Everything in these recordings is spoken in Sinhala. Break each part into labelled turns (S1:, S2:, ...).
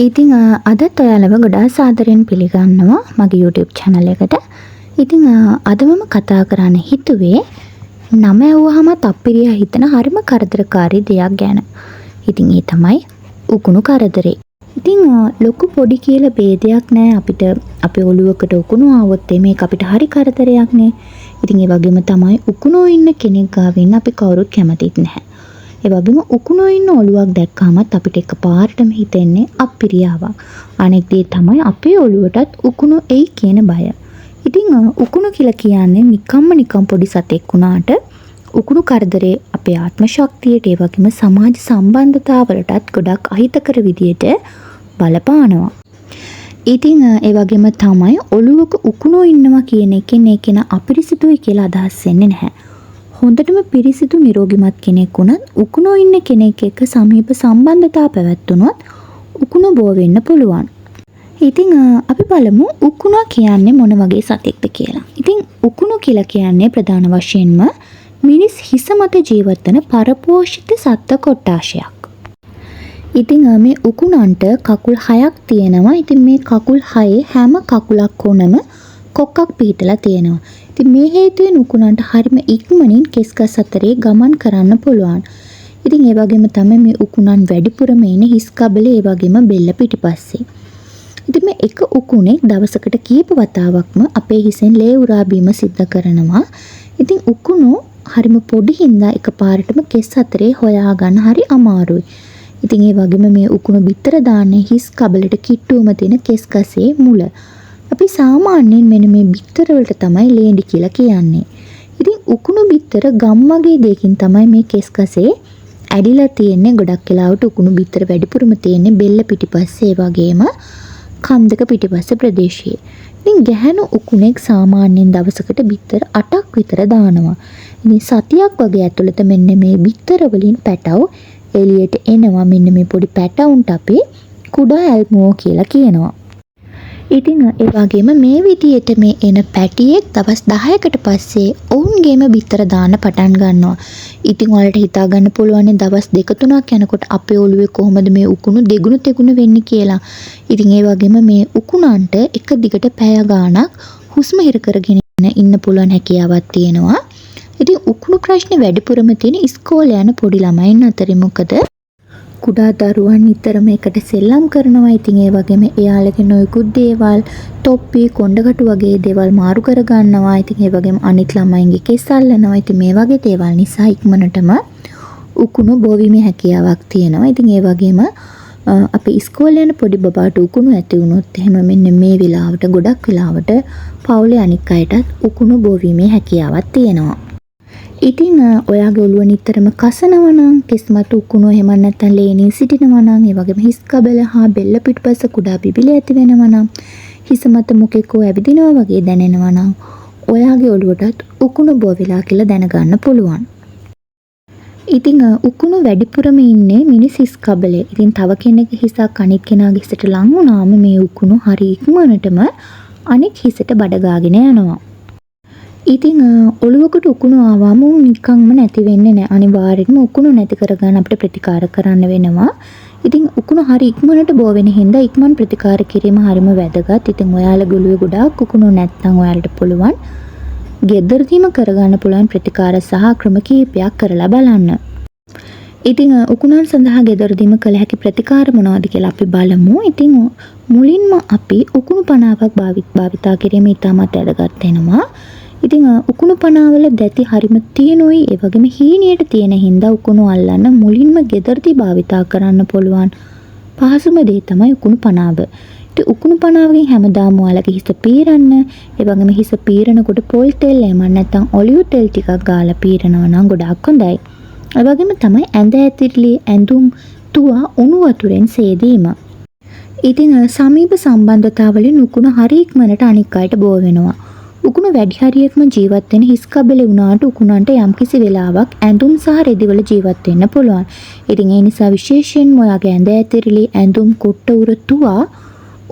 S1: ඉතින් අදත් ඔයාලව ගොඩාක් සාදරයෙන් පිළිගන්නවා මගේ YouTube channel එකට. ඉතින් අද මම කතා කරන්න හිතුවේ නම ඇහුවහමත් අප්පිරියා හිතන හරිම කරදරකාරී දෙයක් ගැන. ඉතින් ඒ තමයි උකුණු කරදරේ. ඉතින් ලොකු පොඩි කියලා ભેදයක් නැහැ අපිට. අපේ ඔළුවකට උකුණු ආවොත් මේක අපිට හරි කරදරයක් නේ. ඉතින් ඒ වගේම තමයි උකුණෝ ඉන්න කෙනෙක් ගාව ඉන්න අපි කවුරුත් කැමතිත් නැහැ. ඒ වගේම උකුණෝ ඉන්න ඔළුවක් දැක්කමත් අපිට එකපාරටම හිතෙන්නේ අප්පිරියාවක්. අනෙක් දේ තමයි අපේ ඔළුවටත් උකුණු එයි කියන බය. ඉතින් උකුණු කියලා කියන්නේ නිකම් පොඩි සතෙක් වුණාට උකුණු කරදරේ අපේ ආත්ම ශක්තියට ඒ වගේම සමාජ සම්බන්ධතාවලටත් ගොඩක් අහිතකර විදියට බලපානවා. ඉතින් ඒ වගේම තමයි ඔළුවක උකුණෝ ඉන්නවා කියන එකෙන් ඒ කෙනා අපිරිසිදුයි කියලා අදහස් වෙන්නේ නැහැ. හොඳටම පිරිසිදු නිරෝගිමත් කෙනෙක් වුණත් උකුණෝ ඉන්න කෙනෙක් එක්ක සමීප සම්බන්ධතාව පැවැත්වුණොත් උකුණු බෝ වෙන්න පුළුවන්. ඉතින් අපි බලමු උකුණා කියන්නේ මොන වගේ සතෙක්ද කියලා. ඉතින් උකුණු කියලා කියන්නේ ප්‍රධාන වශයෙන්ම මිනිස් හිස මත ජීවත් වන පරපෝෂිත සත්ත්ව කොට්ටාශයක්. ඉතින් මේ උකුණන්ට කකුල් 6ක් තියෙනවා. ඉතින් මේ කකුල් 6 හැම කකුලක් කොනම කොක්කක් පිහිටලා තියෙනවා. ඉතින් මේ හේතුවෙන් උකුණන්ට හරිම ඉක්මනින් කෙස්ගස් අතරේ ගමන් කරන්න පුළුවන්. ඉතින් ඒ වගේම තමයි මේ උකුණන් වැඩිපුරම ඉන්නේ හිස් කබලේ ඒ වගේම බෙල්ල පිටිපස්සේ. ඉතින් මේ එක උකුණෙක් දවසකට කීප වතාවක්ම අපේ හිසෙන් ලේ උරා බීම සිද්ධ කරනවා. ඉතින් උකුණු හරිම පොඩි හින්දා එකපාරටම කෙස් අතරේ හොයා ගන්න හරි අමාරුයි. ඉතින් ඒ වගේම මේ උකුණු බිත්තර දාන්නේ හිස් කබලට කිට්ටුවම තියෙන කෙස්ගසේ මුල. අපි සාමාන්‍යයෙන් මෙන්න මේ බිත්තර වලට තමයි ලේන්ඩි කියලා කියන්නේ. ඉතින් උකුණු බිත්තර ගම් වගේ දෙයකින් තමයි මේ කෙස්ගසේ ඇදිලා තියෙන්නේ. ගොඩක් වෙලාවට උකුණු බිත්තර වැඩිපුරම තියෙන්නේ බෙල්ල පිටිපස්සේ ඒ වගේම කම් දෙක පිටිපස්සේ ප්‍රදේශයේ. ඉතින් ගැහැණු උකුණෙක් සාමාන්‍යයෙන් දවසකට බිත්තර 8ක් විතර දානවා. ඉතින් සතියක් වගේ ඇතුළත මෙන්න මේ බිත්තර වලින් පැටව එළියට එනවා. මෙන්න මේ පොඩි පැටවුන්ට අපි කුඩා ඇල්මෝ කියලා කියනවා. ඉතින් ඒ වගේම මේ විදියට මේ එන පැටියෙක් දවස් 10කට පස්සේ ඔවුන්ගේම බිත්තර දාන්න පටන් ගන්නවා. ඉතින් ඔයාලට හිතා ගන්න පුළුවන් දවස් 2-3ක් යනකොට අපේ ඔළුවේ කොහොමද මේ උකුණු දෙගුණ තෙගුණ වෙන්නේ කියලා. ඉතින් ඒ වගේම මේ උකුණන්ට එක දිගට පැය ගාණක් හුස්ම හිර කරගෙන ඉන්න පුළුවන් හැකියාවක් තියෙනවා. ඉතින් උකුණු ප්‍රශ්නේ වැඩිපුරම තියෙන ඉස්කෝලේ යන පොඩි ළමයින් අතරේ. මොකද කුඩා දරුවන් නිතරම එකට සෙල්ලම් කරනවා. ඉතින් ඒ වගේම එයාලගේ නොයෙකුත් දේවල් තොප්පි කොණ්ඩකටු වගේ දේවල් මාරු කර ගන්නවා. ඉතින් ඒ වගේම අනිත් ළමයින්ගේ කෙස් අල්ලනවා. ඉතින් මේ වගේ දේවල් නිසා ඉක්මනටම උකුණු බෝවීමේ හැකියාවක් තියෙනවා. ඉතින් ඒ වගේම අපි ඉස්කෝලේ යන පොඩි බබාට උකුණු ඇති වුණොත් එහෙම මෙන්න මේ වෙලාවට ගොඩක් වෙලාවට පවුලේ අනික් අයටත් උකුණු බෝවීමේ හැකියාවක් තියෙනවා. ඉතින් ඔයාගේ ඔළුව නිතරම කසනවා නම් කෙස්මත උකුණු එහෙම නැත්නම් ලේනින් සිටිනවා නම් ඒ වගේම හිස් කබල හා බෙල්ල පිටපස්ස කුඩා බිබිලි ඇති වෙනවා නම් හිස මත මොකෙකෝ ඇවිදිනවා වගේ දැනෙනවා නම් ඔයාගේ ඔළුවටත් උකුණු බෝ වෙලා කියලා දැනගන්න පුළුවන්. ඉතින් උකුණු වැඩිපුරම ඉන්නේ මිනිස් හිස් කබලේ. ඉතින් තව කෙනෙක්ගේ හිසක් අනිත් කෙනාගේ හිසට ලං වුණාම මේ උකුණු හරි ඉක්මනටම අනිත් හිසට බඩ ගාගෙන යනවා. ඉතින් ඔළුවකට උකුණු ආවම නිකන්ම නැති වෙන්නේ නැහැ. අනිවාර්යෙන්ම උකුණු නැති කරගන්න අපිට ප්‍රතිකාර කරන්න වෙනවා. ඉතින් උකුණු හරි ඉක්මනට බෝ වෙන හින්දා ඉක්මන් ප්‍රතිකාර කිරීම හරිම වැදගත්. ඉතින් ඔයාලගේ ඔළුවේ ගොඩාක් උකුණු නැත්නම් ඔයාලට පුළුවන් ගෙදරදීම කරගන්න පුළුවන් ප්‍රතිකාර සහ ක්‍රම කීපයක් කරලා බලන්න. ඉතින් උකුණන් සඳහා ගෙදරදීම කළ හැකි ප්‍රතිකාර මොනවද කියලා අපි බලමු. ඉතින් මුලින්ම අපි උකුණු පනාවක් භාවිතා කිරීම ඉතාමත් වැදගත් වෙනවා. ඉතින් උකුණු පනාවල දැති හරිම තියෙනුයි ඒ වගේම හීනියට තියෙන හින්දා උකුණු අල්ලන්න මුලින්ම ගෙදරදී භාවිතා කරන්න පුළුවන් පහසුම දේ තමයි උකුණු පනාව. ඉතින් උකුණු පනාවකින් හැමදාම ඔයාලගේ හිස පීරන්න, ඒ වගේම හිස පීරනකොට පොල් තෙල් එහෙම නැත්නම් ඔලිව් තෙල් ටිකක් ගාලා පීරනවා නම් ගොඩාක් හොඳයි. ඒ වගේම තමයි ඇඳ ඇතිරිලි ඇඳුම් තුවා උණු වතුරෙන් සේදීම. ඉතින් සමීප සම්බන්ධතාවලින් උකුණු හරි ඉක්මනට අනික් අයට බෝ වෙනවා. උකුණු වැඩි හරියක්ම ජීවත් වෙන හිස් කබලේ වුණාට උකුණන්ට යම්කිසි වෙලාවක් ඇඳුම් සහ රෙදිවල ජීවත් වෙන්න පුළුවන්. ඉතින් ඒ නිසා විශේෂයෙන්ම ඔයාගේ ඇඳ ඇතිරිලි ඇඳුම් කුට්ට උර තුවා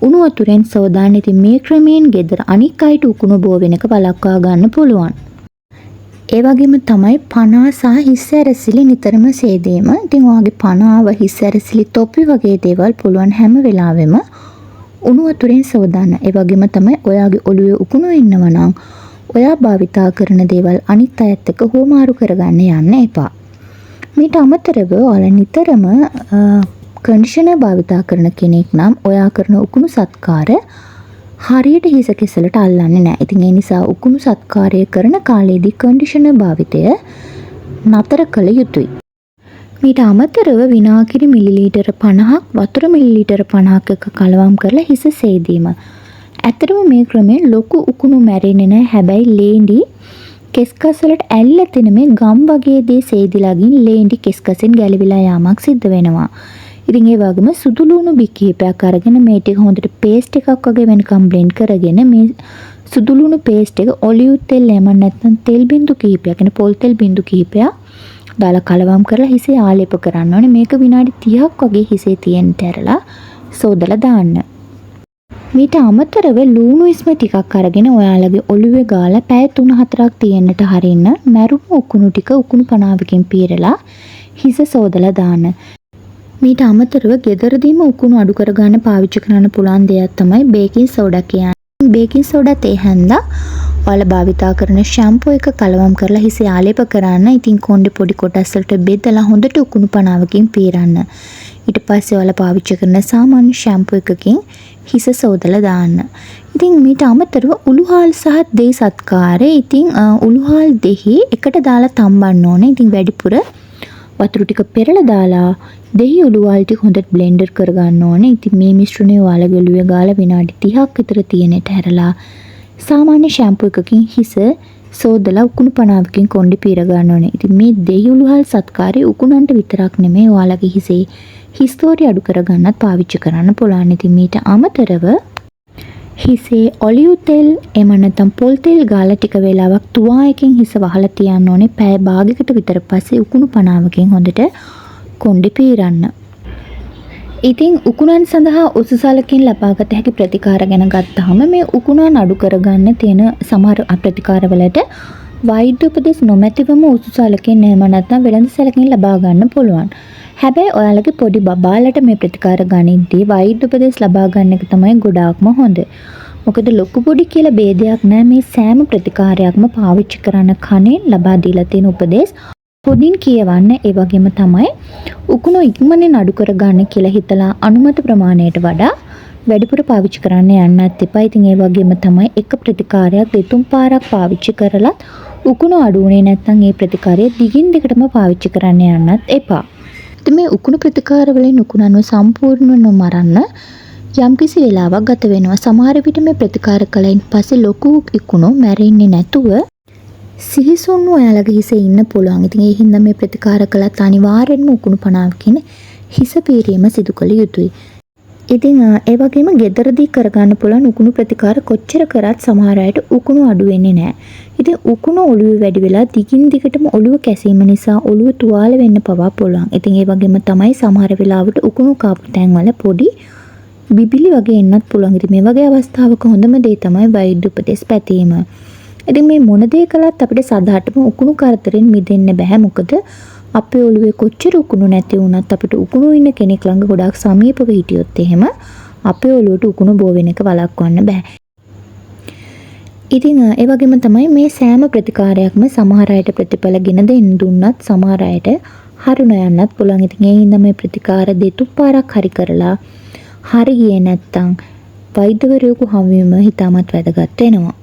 S1: උණු වතුරෙන් සෝදාන්න. ඉතින් මේ ක්‍රමයෙන් ගෙදර අනික් අයට උකුණු බෝ වෙනක වළක්වා ගන්න පුළුවන්. ඒ වගේම තමයි පණ සහ හිස් ඇරසිලි නිතරම සේදීම. ඉතින් ඔයාගේ පණාව හිස් ඇරසිලි තොප්පි වගේ දේවල් පුළුවන් හැම වෙලාවෙම උණු වතුරෙන් සෝදන්න. ඒ වගේම තමයි ඔයාගේ ඔළුවේ උකුණු ඉන්නවා නම් ඔයා භාවිතා කරන දේවල් අනිත් අයත් එක්ක හුවමාරු කරගන්න යන්න එපා. මීට අමතරව ඔයාලා නිතරම කන්ඩිෂනර් භාවිතා කරන කෙනෙක් නම් ඔයා කරන උකුණු සත්කාර හරියට හිස කෙසලට අල්ලන්නේ නැහැ. ඉතින් ඒ නිසා උකුණු සත්කාරය කරන කාලේදී කන්ඩිෂනර් භාවිතය නතර කළ යුතුයි. මීට අමතරව විනාගිරි මිලිලීටර 50ක් වතුර මිලිලීටර 50ක එක කලවම් කරලා හිස සේදීම. ඇත්තටම මේ ක්‍රමයෙන් ලොකු උකුණු මැරෙන්නේ නැහැ. හැබැයි ලේන්ඩි කෙස්කස් වලට ඇල්ල තියෙන මේ ගම් වගේ දේ සේදිලා ගින් ලේන්ඩි කෙස්කසෙන් ගැලවිලා යාමක් සිද්ධ වෙනවා. ඉතින් ඒ වගේම සුදු ලුණු බි කිහිපයක් අරගෙන මේ ටික හොඳට පේස්ට් එකක් වගේ වෙනකම් බ්ලෙන්ඩ් කරගෙන මේ සුදු ලුණු පේස්ට් එක ඔලිව් තෙල් එහෙම නැත්නම් තෙල් බින්දු කිහිපයක් නේ පොල් තෙල් බින්දු කිහිපයක් දාලා කලවම් කරලා හිසේ ආලේප කරන්න ඕනේ. මේක විනාඩි 30ක් වගේ හිසේ තියෙන්න ඇරලා සෝදලා දාන්න. මීට අමතරව ලුණු ඉස්ම ටිකක් අරගෙන ඔයාලගේ ඔළුවේ ගාලා පැය 3-4ක් තියෙන්නට හරින්න මැරුණු උකුණු ටික උකුණු පනාවකින් පීරලා හිස සෝදලා දාන්න. මීට අමතරව ගෙදරදීම උකුණු අඩු කරගන්න පාවිච්චි කරන්න පුළුවන් දෙයක් තමයි බේකින් සෝඩා කියන්නේ. බේකින් සෝඩා තේ හැන්දා ඔයාලා භාවිතා කරන ෂැම්පූ එක කලවම් කරලා හිසේ ආලේප කරන්න. ඉතින් කොණ්ඩේ පොඩි කොටස් වලට බෙදලා හොඳට උකුණු පනාවකින් පීරන්න. ඊට පස්සේ ඔයාලා පාවිච්චි කරන සාමාන්‍ය ෂැම්පූ එකකින් හිස සෝදලා දාන්න. ඉතින් මීට අමතරව උළුහාල් සහ දෙහි සත්කාරය. ඉතින් උළුහාල් දෙහි එකට දාලා තම්බන්න ඕනේ. ඉතින් වැඩිපුර වතුර ටික පෙරලා දාලා දෙහි උළුහාල් ටික හොඳට බ්ලෙන්ඩර් කරගන්න ඕනේ. ඉතින් මේ මිශ්‍රණය ඔයාලගේ ඔළුවේ ගාලා විනාඩි 30ක් විතර තියෙනට හැරලා සාමාන්‍ය ෂැම්පූ එකකින් හිස සෝදලා උකුණු පනාවකින් කොණ්ඩේ පීර ගන්න ඕනේ. ඉතින් මේ දෙහි උළුහාල් සත්කාරය උකුණන්ට විතරක් නෙමෙයි ඔයාලගේ හිසේ හිස්තෝරිය අඩු කරගන්නත් පාවිච්චි කරන්න පුළුවන්. ඉතින් මීට අමතරව හිසේ ඔලිව් තෙල් එහෙම නැත්නම් පොල් තෙල් ගාලා ටික වෙලාවක් තුවායකින් හිස වහලා තියන්න ඕනේ. පැය භාගයකට විතර පස්සේ උකුණු පනාවකින් හොඳට කොණ්ඩේ පීරන්න. ඉතින් උකුණන් සඳහා උසුසලකින් ලබාගත හැකි ප්‍රතිකාර ගැන ගත්තාම මේ උකුණන් අඩු කරගන්න තියෙන සමහර ප්‍රතිකාරවලට වෛද්‍ය උපදෙස් නොමැතිවම උසුසලකින් එහෙම නැත්නම් වෙළඳසැලකින් ලබා ගන්න පුළුවන්. හැබැයි ඔයාලගේ පොඩි බබාලට මේ ප්‍රතිකාර ගනිද්දී වෛද්‍ය උපදෙස් ලබා ගන්න එක තමයි ගොඩාක්ම හොඳ. මොකද ලොකු පොඩි කියලා ભેදයක් නැහැ. මේ සෑම ප්‍රතිකාරයක්ම පාවිච්චි කරන කණෙන් ලබා දීලා තියෙන උපදෙස් පොඩින් කියවන්න. ඒ වගේම තමයි උකුණු ඉක්මනින් අඩු කරගන්න කියලා හිතලා අනුමත ප්‍රමාණයට වඩා වැඩිපුර පාවිච්චි කරන්න යන්නත් එපා. ඉතින් ඒ වගේම තමයි එක ප්‍රතිකාරයක් දෙතුන් පාරක් පාවිච්චි කරලත් උකුණු අඩු වුණේ නැත්නම් ඒ ප්‍රතිකාරය දිගින් දිගටම පාවිච්චි කරන්න යන්නත් එපා. ඉතින් මේ උකුණු ප්‍රතිකාර වලින් උකුණන්ව සම්පූර්ණයෙන්ම මරන්න යම්කිසි වෙලාවක් ගත වෙනවා. සමහර විට මේ ප්‍රතිකාර කලින් පස්සේ ලොකු උකුණු මැරෙන්නේ නැතුව සිහිසුන්ව ඔයාලගේ හිසේ ඉන්න පුළුවන්. ඉතින් ඒ හින්දා මේ ප්‍රතිකාර කළත් අනිවාර්යෙන්ම උකුණු පනාවකින් හිස පීරීම සිදු කළ යුතුයි. ඉතින් ඒ වගේම ගෙදරදී කරගන්න පුළුවන් උකුණු ප්‍රතිකාර කොච්චර කරත් සමහර අයට උකුණු අඩු වෙන්නේ නැහැ. ඉතින් උකුණු ඔළුවේ වැඩි වෙලා දිගින් දිගටම ඔළුව කැසීම නිසා ඔළුව තුවාල වෙන්න පවා පුළුවන්. ඉතින් ඒ වගේම තමයි සමහර වෙලාවට උකුණු කාපු තැන්වල පොඩි බිබිලි වගේ එන්නත් පුළුවන්. ඉතින් මේ වගේ අවස්ථාවක හොඳම දේ තමයි වෛද්‍ය උපදෙස් පැතීම. ඉතින් මේ මොන දේ කළත් අපිට සදාටම උකුණු කරදරෙන් මිදෙන්න බෑ. මොකද අපේ ඔළුවේ කොච්චර උකුණු නැති වුණත් අපිට උකුණු ඉන්න කෙනෙක් ළඟ ගොඩාක් සමීපව හිටියොත් එහෙම අපේ ඔළුවට උකුණු බෝ වෙන එක වළක්වන්න බෑ. ඉතින් ඒ වගේම තමයි මේ සෑම ප්‍රතිකාරයක්ම සමහර අයට ප්‍රතිඵල ගෙන දෙන්න දුන්නත් සමහර අයට හරින යන්නත් පුළුවන්. ඉතින් ඒ හින්දා මේ ප්‍රතිකාර දෙතුන් පාරක් හරි කරලා හරි ගියේ නැත්තම් වෛද්‍යවරයෙකු හමු වීම හිතාමත් වැදගත් වෙනවා.